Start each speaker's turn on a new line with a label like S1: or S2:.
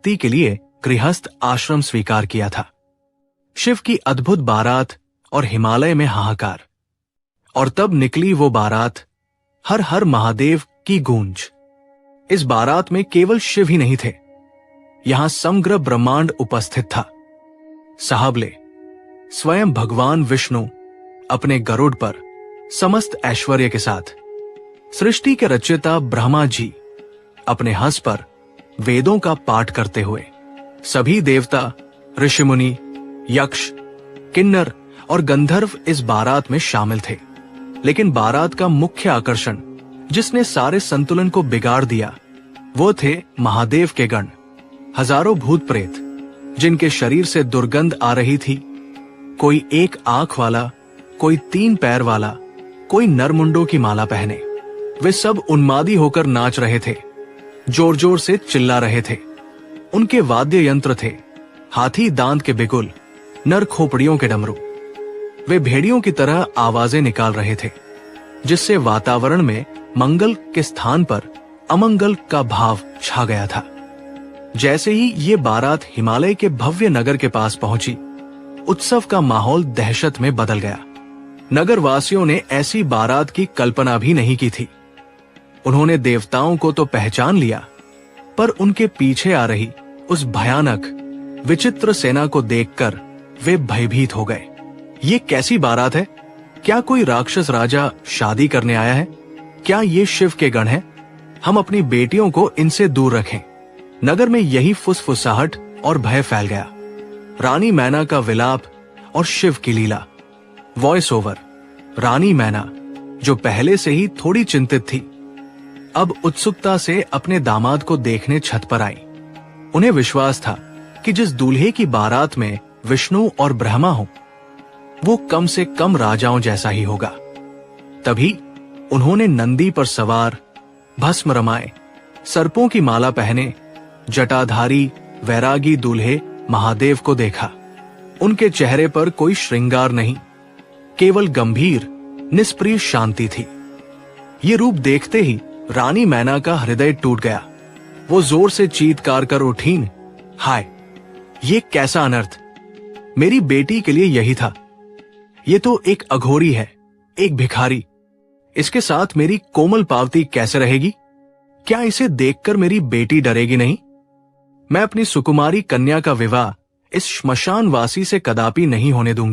S1: मुक्ति के लिए गृहस्थ आश्रम स्वीकार किया था। शिव की अद्भुत बारात और हिमालय में हाहाकार। और तब निकली वो बारात, हर हर महादेव की गूंज। इस बारात में केवल शिव ही नहीं थे, यहां समग्र ब्रह्मांड उपस्थित था। साहबले स्वयं भगवान विष्णु अपने गरुड़ पर समस्त ऐश्वर्य के साथ, सृष्टि के रचयिता ब्रह्मा जी अपने हंस पर वेदों का पाठ करते हुए, सभी देवता, ऋषिमुनि, यक्ष, किन्नर और गंधर्व इस बारात में शामिल थे। लेकिन बारात का मुख्य आकर्षण, जिसने सारे संतुलन को बिगाड़ दिया, वो थे महादेव के गण, हजारों भूत प्रेत, जिनके शरीर से दुर्गंध आ रही थी। कोई एक आंख वाला, कोई 3 पैर वाला, कोई नरमुंडों की माला पहने। वे सब उन्मादी होकर नाच रहे थे, जोर जोर से चिल्ला रहे थे। उनके वाद्य यंत्र थे हाथी दांत के बिगुल, नर खोपड़ियों के डमरू। वे भेड़ियों की तरह आवाजें निकाल रहे थे, जिससे वातावरण में मंगल के स्थान पर अमंगल का भाव छा गया था। जैसे ही ये बारात हिमालय के भव्य नगर के पास पहुंची, उत्सव का माहौल दहशत में बदल गया। नगर वासियों ने ऐसी बारात की कल्पना भी नहीं की थी। उन्होंने देवताओं को तो पहचान लिया, पर उनके पीछे आ रही उस भयानक विचित्र सेना को देखकर वे भयभीत हो गए। ये कैसी बारात है? क्या कोई राक्षस राजा शादी करने आया है? क्या ये शिव के गण हैं? हम अपनी बेटियों को इनसे दूर रखें। नगर में यही फुसफुसाहट और भय फैल गया। रानी मैना का विलाप और शिव की लीला। Voice over. रानी मैना, जो पहले से ही थोड़ी चिंतित थी, अब उत्सुकता से अपने दामाद को देखने छत पर आई। उन्हें विश्वास था कि जिस दूल्हे की बारात में विष्णु और ब्रह्मा हो, वो कम से कम राजाओं जैसा ही होगा। तभी उन्होंने नंदी पर सवार, भस्म रमाए, सर्पों की माला पहने, जटाधारी वैरागी दूल्हे महादेव को देखा। उनके चेहरे पर कोई श्रृंगार नहीं, केवल गंभीर निष्प्रिय शांति थी। ये रूप देखते ही रानी मैना का हृदय टूट गया। वो जोर से चीत्कार कर उठीं, हाय, ये कैसा अनर्थ! मेरी बेटी के लिए यही था। ये तो एक अघोरी है, एक भिखारी। इसके साथ मेरी कोमल पावती कैसे रहेगी? क्या इसे देखकर मेरी बेटी डरेगी नहीं? मैं अपनी सुकुमारी कन्या का विवाह इस श्मशानवासी से कदापि नहीं होने दूंगी।